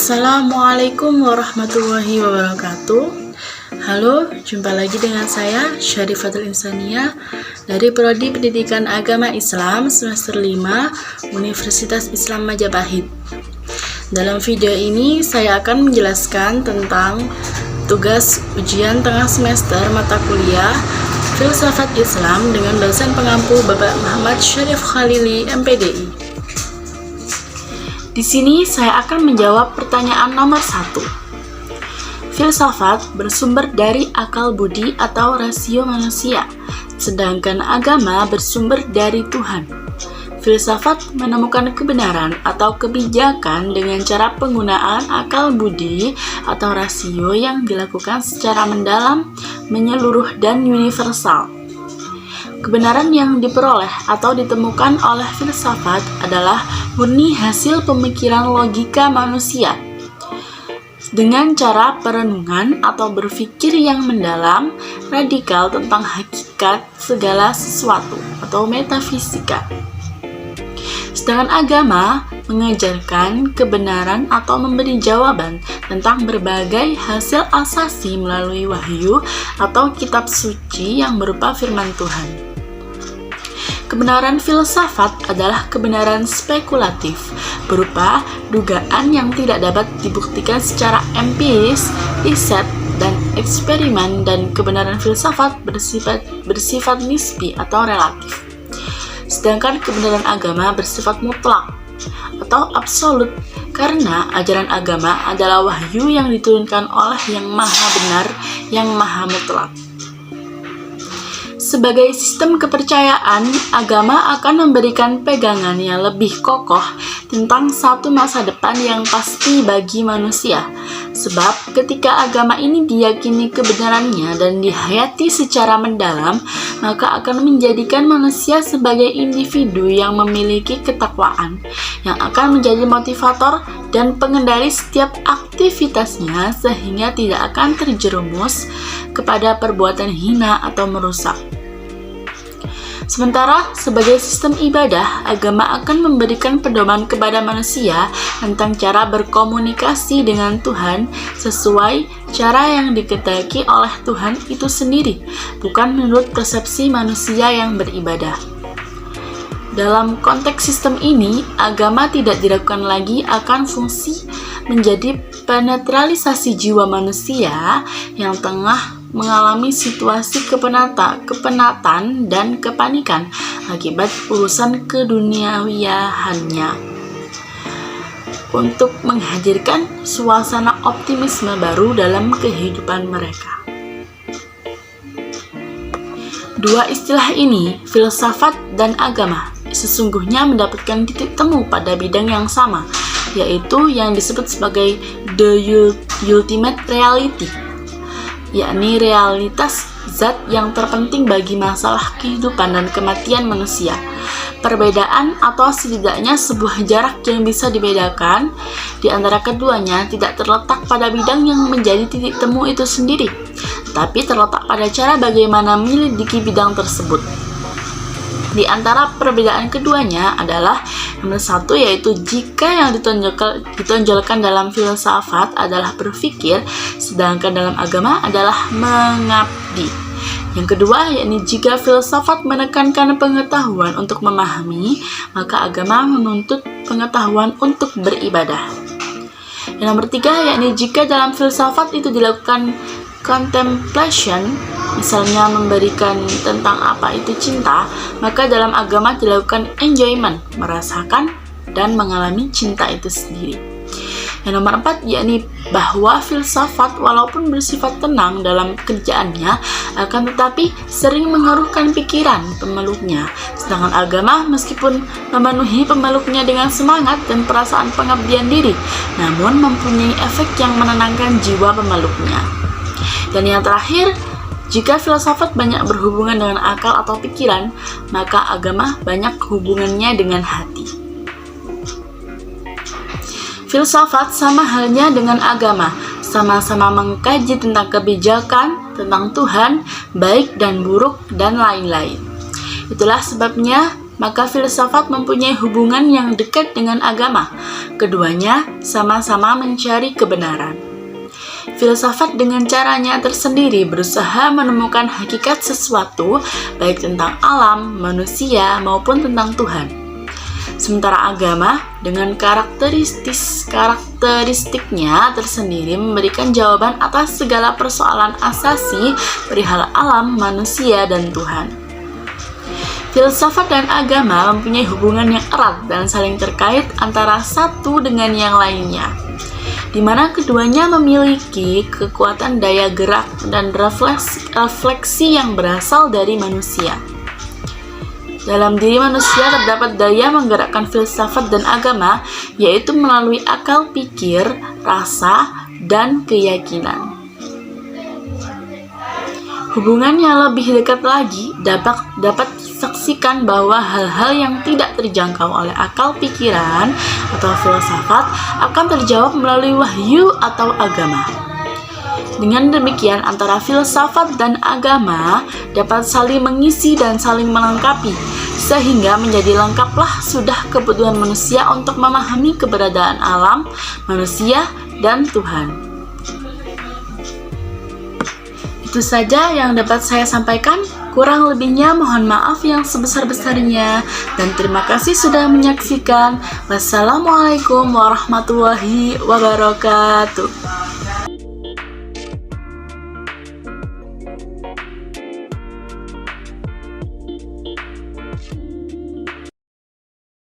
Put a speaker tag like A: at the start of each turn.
A: Assalamualaikum warahmatullahi wabarakatuh. Halo, jumpa lagi dengan saya Syarifatul Insania dari Prodi Pendidikan Agama Islam semester 5 Universitas Islam Majapahit. Dalam video ini saya akan menjelaskan tentang tugas ujian tengah semester mata kuliah Filsafat Islam dengan dosen pengampu Bapak Muhammad Syarif Khalili, MPDI. Di sini saya akan menjawab pertanyaan nomor 1. Filsafat bersumber dari akal budi atau rasio manusia, sedangkan agama bersumber dari Tuhan. Filsafat menemukan kebenaran atau kebijakan dengan cara penggunaan akal budi atau rasio yang dilakukan secara mendalam, menyeluruh, dan universal. Kebenaran yang diperoleh atau ditemukan oleh filsafat adalah murni hasil pemikiran logika manusia dengan cara perenungan atau berpikir yang mendalam, radikal tentang hakikat segala sesuatu atau metafisika. Sedangkan agama mengajarkan kebenaran atau memberi jawaban tentang berbagai hasil asasi melalui wahyu atau kitab suci yang berupa firman Tuhan. Kebenaran filsafat adalah kebenaran spekulatif, berupa dugaan yang tidak dapat dibuktikan secara empiris, riset, dan eksperimen, dan kebenaran filsafat bersifat nisbi atau relatif. Sedangkan kebenaran agama bersifat mutlak atau absolut, karena ajaran agama adalah wahyu yang diturunkan oleh yang maha benar, yang maha mutlak. Sebagai sistem kepercayaan, agama akan memberikan pegangan yang lebih kokoh tentang satu masa depan yang pasti bagi manusia. Sebab ketika agama ini diyakini kebenarannya dan dihayati secara mendalam, maka akan menjadikan manusia sebagai individu yang memiliki ketakwaan, yang akan menjadi motivator dan pengendali setiap aktivitasnya sehingga tidak akan terjerumus kepada perbuatan hina atau merusak. Sementara sebagai sistem ibadah, agama akan memberikan pedoman kepada manusia tentang cara berkomunikasi dengan Tuhan sesuai cara yang dikehendaki oleh Tuhan itu sendiri, bukan menurut persepsi manusia yang beribadah. Dalam konteks sistem ini, agama tidak diragukan lagi akan fungsi menjadi penetralisasi jiwa manusia yang tengah mengalami situasi kepenatan dan kepanikan akibat urusan keduniawiahannya, untuk menghadirkan suasana optimisme baru dalam kehidupan mereka. Dua istilah ini, filsafat dan agama, sesungguhnya mendapatkan titik temu pada bidang yang sama, yaitu yang disebut sebagai the ultimate reality, yakni realitas zat yang terpenting bagi masalah kehidupan dan kematian manusia. Perbedaan atau setidaknya sebuah jarak yang bisa dibedakan di antara keduanya tidak terletak pada bidang yang menjadi titik temu itu sendiri, tapi terletak pada cara bagaimana menyelidiki bidang tersebut. Di antara perbedaan keduanya adalah nomor 1, yaitu jika yang ditonjolkan dalam filsafat adalah berpikir, sedangkan dalam agama adalah mengabdi. Yang kedua, yakni jika filsafat menekankan pengetahuan untuk memahami, maka agama menuntut pengetahuan untuk beribadah. Yang nomor 3, yakni jika dalam filsafat itu dilakukan contemplation, misalnya memberikan tentang apa itu cinta, maka dalam agama dilakukan enjoyment, merasakan dan mengalami cinta itu sendiri. Yang nomor 4, yakni bahwa filsafat walaupun bersifat tenang dalam kerjaannya, akan tetapi sering mengaruhkan pikiran pemeluknya, sedangkan agama meskipun memenuhi pemeluknya dengan semangat dan perasaan pengabdian diri, namun mempunyai efek yang menenangkan jiwa pemeluknya. Dan yang terakhir, jika filsafat banyak berhubungan dengan akal atau pikiran, maka agama banyak hubungannya dengan hati. Filsafat sama halnya dengan agama, sama-sama mengkaji tentang kebijakan, tentang Tuhan, baik dan buruk, dan lain-lain. Itulah sebabnya maka filsafat mempunyai hubungan yang dekat dengan agama. Keduanya sama-sama mencari kebenaran. Filsafat dengan caranya tersendiri berusaha menemukan hakikat sesuatu, baik tentang alam, manusia, maupun tentang Tuhan. Sementara agama dengan karakteristiknya tersendiri memberikan jawaban atas segala persoalan asasi perihal alam, manusia, dan Tuhan. Filsafat dan agama mempunyai hubungan yang erat dan saling terkait antara satu dengan yang lainnya, di mana keduanya memiliki kekuatan daya gerak dan refleksi yang berasal dari manusia. Dalam diri manusia terdapat daya menggerakkan filsafat dan agama, yaitu melalui akal pikir, rasa, dan keyakinan. Hubungan yang lebih dekat lagi dapat disaksikan bahwa hal-hal yang tidak terjangkau oleh akal pikiran atau filsafat akan terjawab melalui wahyu atau agama. Dengan demikian, antara filsafat dan agama dapat saling mengisi dan saling melengkapi, sehingga menjadi lengkaplah sudah kebutuhan manusia untuk memahami keberadaan alam, manusia, dan Tuhan. Itu saja yang dapat saya sampaikan. Kurang lebihnya mohon maaf yang sebesar-besarnya, dan terima kasih sudah menyaksikan. Wassalamualaikum warahmatullahi wabarakatuh.